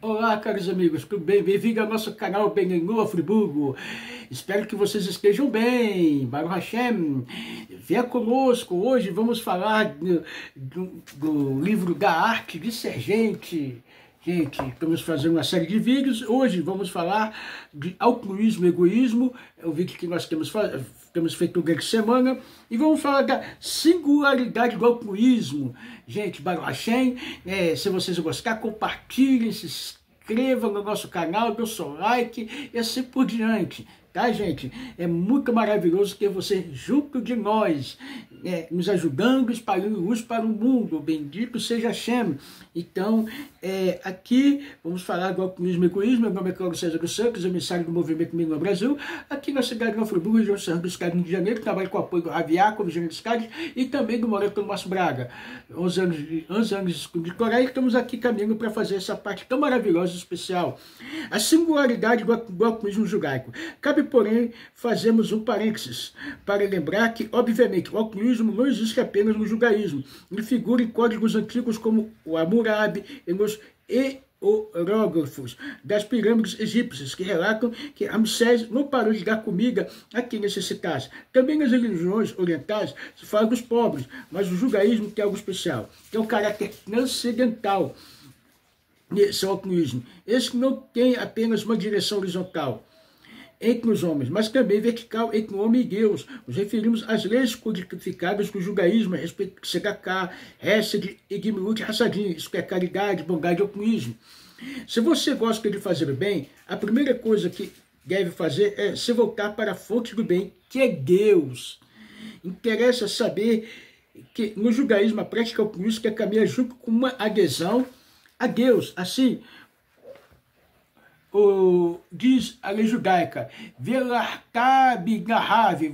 Olá, caros amigos, tudo bem? Bem-vindo ao nosso canal Benenor Friburgo. Espero que vocês estejam bem. Baruch Hashem, venha conosco. Hoje vamos falar do livro Da Arte de Ser Gente. Gente, estamos fazendo uma série de vídeos. Hoje vamos falar de altruísmo e egoísmo. É o vídeo que nós temos feito durante a semana. E vamos falar da singularidade do altruísmo. Gente, Baruch Hashem, se vocês gostarem, compartilhem, se inscrevam no nosso canal, dê o seu like e assim por diante. Tá, gente? É muito maravilhoso ter você junto de nós, nos ajudando, espalhando luz para o mundo. Bendito seja Hashem. Então, aqui vamos falar do altruísmo e egoísmo. Meu nome é Cláudio César dos Santos, emissário do Movimento Menino no Brasil, aqui na cidade de Nova Friburgo, região Serra dos Rio de Janeiro, que trabalha com o apoio do Raviaco, Vigilante dos Cádiz, e também do Moreto do Márcio Braga. 11 anos de Coreia, e estamos aqui caminhando para fazer essa parte tão maravilhosa e especial. A singularidade do altruísmo judaico. Cabe, porém, fazemos um parênteses para lembrar que, obviamente, o altruísmo não existe apenas no judaísmo. Ele figura em códigos antigos como o Hammurabi e nos hieróglifos das pirâmides egípcias, que relatam que Ramsés não parou de dar comida a quem necessitasse. Também nas religiões orientais se fala dos pobres, mas o judaísmo tem algo especial, que é o caráter transcendental. Esse é o altruísmo. Esse não tem apenas uma direção horizontal entre os homens, mas também vertical entre o homem e Deus. Nos referimos às leis codificadas do judaísmo a respeito de Sedaká, Hesed e Gemilut Hassadim, isso que é caridade, bondade e altruísmo. Se você gosta de fazer o bem, a primeira coisa que deve fazer é se voltar para a fonte do bem, que é Deus. Interessa saber que no judaísmo a prática altruística caminha junto com uma adesão a Deus. Assim, diz a lei judaica,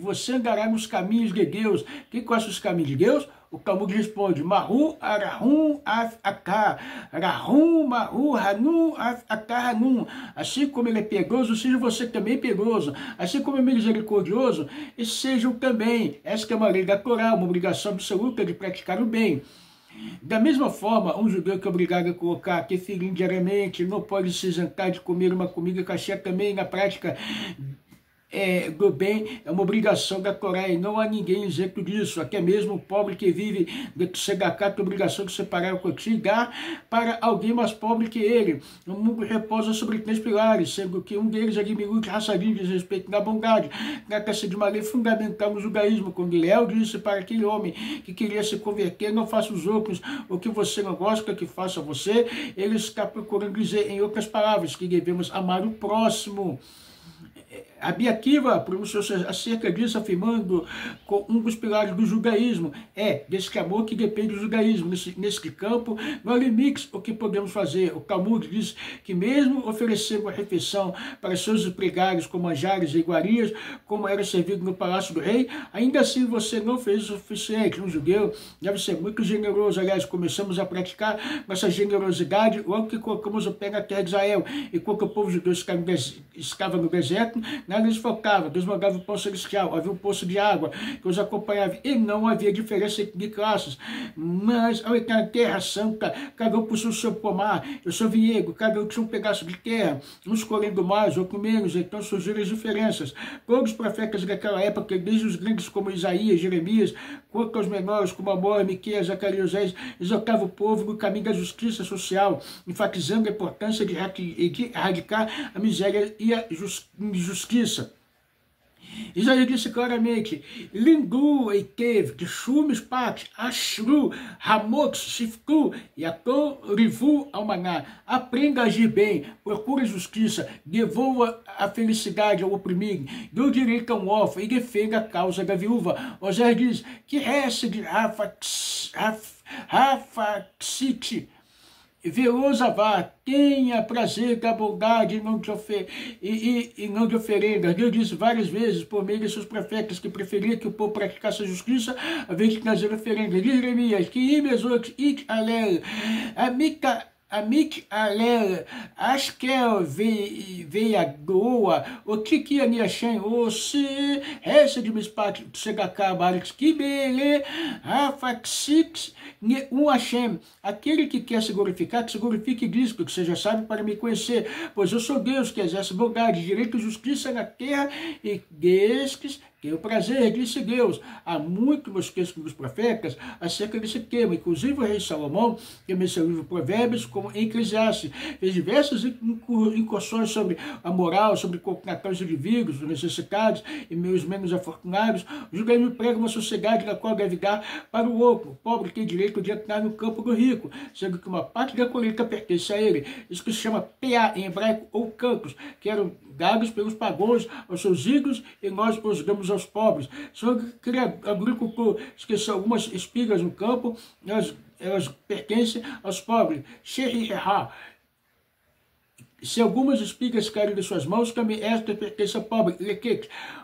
você andará nos caminhos de Deus. Quem conhece os caminhos de Deus? O Talmud responde, Mahu Arahum Af Akah, Rahum Mahu Hanum Af Akah Hanum. Assim como ele é piedoso, seja você também piedoso. Assim como é misericordioso, e sejam também. Essa é uma lei da Torá, uma obrigação absoluta de praticar o bem. Da mesma forma, um judeu que é obrigado a colocar tefilim diariamente não pode se isentar de comer uma comida kasher também na prática do bem, é uma obrigação da Torá e não há ninguém isento disso. Até mesmo o pobre que vive de Sedaká tem a obrigação de separar o cotim e dar para alguém mais pobre que ele. O mundo repousa sobre 3 pilares, sendo que um deles é Gemilut Hassadim, diz respeito na bondade. Trata-se de uma lei fundamental no judaísmo, quando Léo disse para aquele homem que queria se converter, não faça os outros o que você não gosta que faça você. Ele está procurando dizer, em outras palavras, que devemos amar o próximo. Rabi Akiva pronunciou-se acerca disso, afirmando com um dos pilares do judaísmo, desse amor que depende do judaísmo. Nesse campo, não há limites o que podemos fazer. O Talmud diz que mesmo oferecer uma refeição para seus empregados com manjares e iguarias, como era servido no palácio do rei, ainda assim você não fez o suficiente. Um judeu deve ser muito generoso. Aliás, começamos a praticar nossa generosidade logo que colocamos o pé na terra de Israel. E quando o povo judeu estava no deserto, nada lhes faltava. Deus mandava o pão celestial, havia um poço de água que os acompanhava e não havia diferença de classes. Mas ao entrar na terra santa, cada um possuía o seu pomar, o seu vinhedo, cada um tinha um pedaço de terra, uns colhendo mais, outros menos, então surgiram as diferenças. Todos os profetas daquela época, desde os grandes como Isaías, Jeremias, quanto aos menores como Amós, Miqueias, Zacarias, Osés, exortavam o povo no caminho da justiça social, enfatizando a importância de erradicar a miséria e a injustiça. Isaías disse claramente, Lindu Eikev, Tishum Spat, Ashru, Hamot, Shiftu, Yator, Rivu, Almaná. Aprenda a agir bem, procure justiça, devolva a felicidade ao oprimido, dê o direito ao órfão e defenda a causa da viúva. Osés diz, que resta de Rafaxite, Velozavá, tenha prazer da bondade e não de oferenda. Deus disse várias vezes, por meio de seus profetas, que preferia que o povo praticasse a justiça, a vez de trazer oferenda. Diz Jeremias, que imesot it alel, amika Amik Alel, Ashkel Veiagoa, o Kiki Aniashen, o Se, Resta de Mispat, Segaka, Barix, Kibele, Rafaxix, um Hashem, aquele que quer se glorificar, que se glorifique disso, que seja sábio para me conhecer, pois eu sou Deus que exerce bondade, direito e justiça na terra, e desques tenho prazer, disse Deus, há muito meus textos dos profetas acerca desse tema, inclusive o rei Salomão, que em seu livro Provérbios, como em Eclesiastes, fez diversas incursões sobre a moral, sobre contratações de indivíduos, os necessitados e meus menos afortunados. O judaísmo prega uma sociedade na qual deve dar para o outro. O pobre tem direito de entrar no campo do rico, sendo que uma parte da colheita pertence a ele. Isso que se chama peá em hebraico, ou campos, que eram dados pelos pagãos aos seus ídolos, e nós os damos aos pobres. Se o agricultor esqueceu algumas espigas no campo, elas pertencem aos pobres. Se algumas espigas caírem de suas mãos, também esta pertence ao pobre.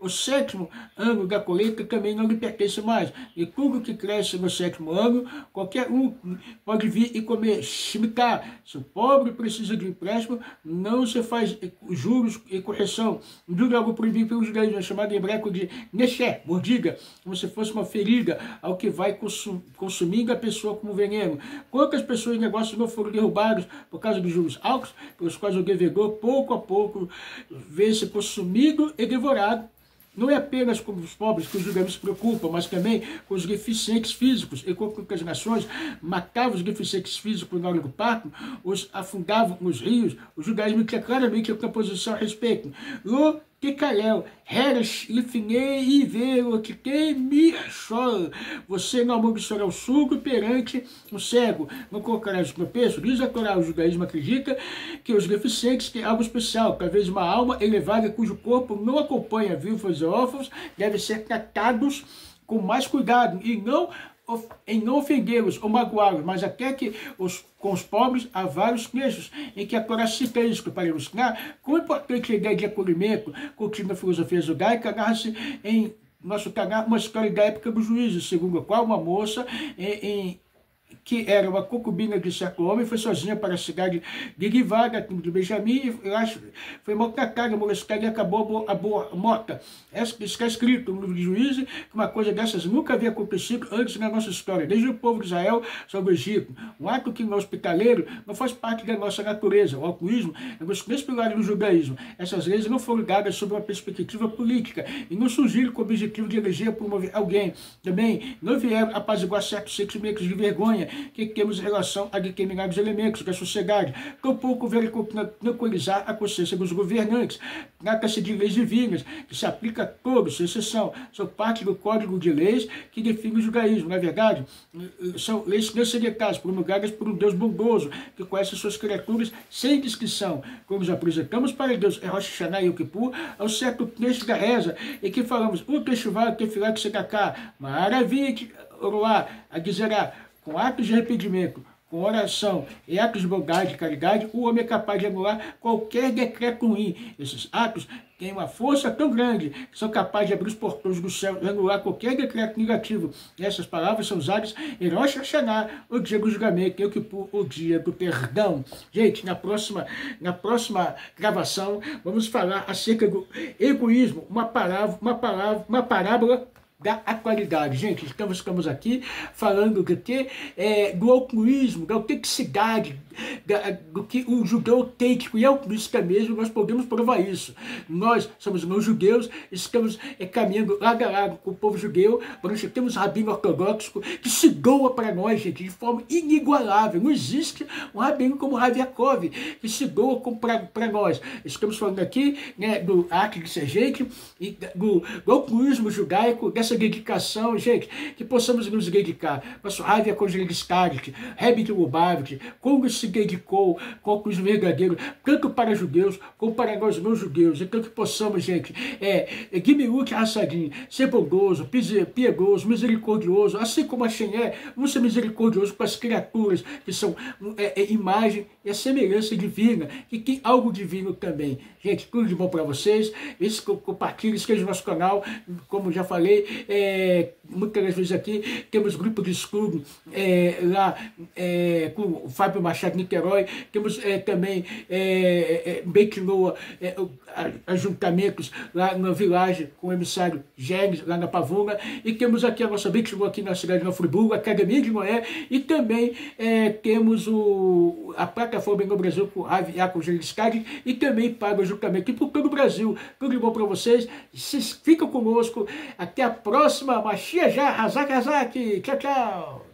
O sétimo ano da colheita também não lhe pertence mais. E tudo que cresce no sétimo ano, qualquer um pode vir e comer. Shmita. Se o pobre precisa de empréstimo, não se faz juros e correção. Juro é algo proibido pelos judaísmos, é chamado em hebraico de nesher, mordiga, como se fosse uma ferida ao que vai consumindo a pessoa como veneno. Quantas pessoas e negócios não foram derrubados por causa de juros altos, pelos quais o devedor, pouco a pouco, vê-se consumido e devorado. Não é apenas com os pobres que os judaísmos se preocupam, mas também com os deficientes físicos, e com que as nações matavam os deficientes físicos na hora do parto, os afundavam nos rios. O judaísmo quer claramente a posição a respeito. Kikalel, Heresh, Lifinei, Ivero, Kikei, Mirchol. Você não amaldiçoará o surdo perante o cego, não colocará os tropeços. Diz a Torá, o judaísmo acredita que os deficientes têm algo especial, talvez uma alma elevada cujo corpo não acompanha vivos e órfãos, devem ser tratados com mais cuidado e não ofendê-los ou magoá-los, mas até que com os pobres há vários trechos em que a Torá cita isso para ilustrar quão importante a ideia de acolhimento, contínua filosofia judaica, narra-se em nosso canal uma história da época dos juízes, segundo a qual uma moça que era uma concubina de certo homem, foi sozinha para a cidade de Givá, da tribo de Benjamim, e foi maltratada, molestada e acabou morta. Está escrito no livro de Juízes que uma coisa dessas nunca havia acontecido antes na nossa história, desde o povo de Israel sobre o Egito. Um ato que no hospitaleiro não faz parte da nossa natureza. O alcooísmo é um dos três pilares do judaísmo. Essas leis não foram dadas sob uma perspectiva política e não surgiram com o objetivo de eleger ou promover alguém. Também não vieram apaziguar certos sentimentos de vergonha que temos em relação a determinados elementos da sociedade, tampouco veio tranquilizar a consciência dos governantes. Trata-se de leis divinas, que se aplicam a todos, sem exceção. São parte do código de leis que define o judaísmo. Na verdade, são leis transcendentais, promulgadas por um Deus bondoso, que conhece suas criaturas sem descrição. Quando nos apresentamos para Deus, é Rosh Hashanah e Yom Kippur, ao certo trecho da reza, em que falamos, o Teshuvah, Tefilah, Tzedaká, Maravilha, Oroá, Agizerá, com atos de arrependimento, com oração e atos de bondade e caridade, o homem é capaz de anular qualquer decreto ruim. Esses atos têm uma força tão grande que são capazes de abrir os portões do céu e anular qualquer decreto negativo. E essas palavras são usadas em Rosh Hashanah, o dia do julgamento, o dia do perdão. Gente, na próxima gravação, vamos falar acerca do egoísmo, uma parábola da atualidade. Gente, estamos aqui falando do altruísmo, da autenticidade, do que o judeu autêntico e altruísta mesmo, nós podemos provar isso. Nós somos não judeus, estamos caminhando lado a lado com o povo judeu, nós temos um rabino ortodoxo que se doa para nós, gente, de forma inigualável. Não existe um rabino como Rav Yaakov, que se doa para nós. Estamos falando aqui, né, do ato de ser gente, e do altruísmo judaico, dessa dedicação, gente, que possamos nos dedicar. Nosso Rav Yaakov Starik, Rebbe de Lubavitch, como se dedicou com o altruísmo verdadeiro, tanto para judeus como para nós não judeus. Então que possamos, gente, Gimilut Hassadim, ser bondoso, piedoso, misericordioso, assim como Hashem vamos ser misericordioso com as criaturas que são imagem e a semelhança divina, que tem algo divino também. Gente, tudo de bom para vocês. Compartilhe, inscreva no nosso canal, como já falei, muitas vezes aqui, temos grupo de estudo lá com o Fábio Machado Niterói, temos também Betinoa, ajuntamentos lá na Village com o emissário Gênesis, lá na Pavuna, e temos aqui a nossa Betinoa aqui na cidade de Nova Friburgo, a Academia de Noé, e também temos a plataforma no Brasil com o Ravi Yaakov Jeliscari, e também paga o ajuntamento por todo o Brasil. Tudo de bom para vocês, ficam conosco, até a próxima, Mashiach já, Hazak Hazak, tchau, tchau.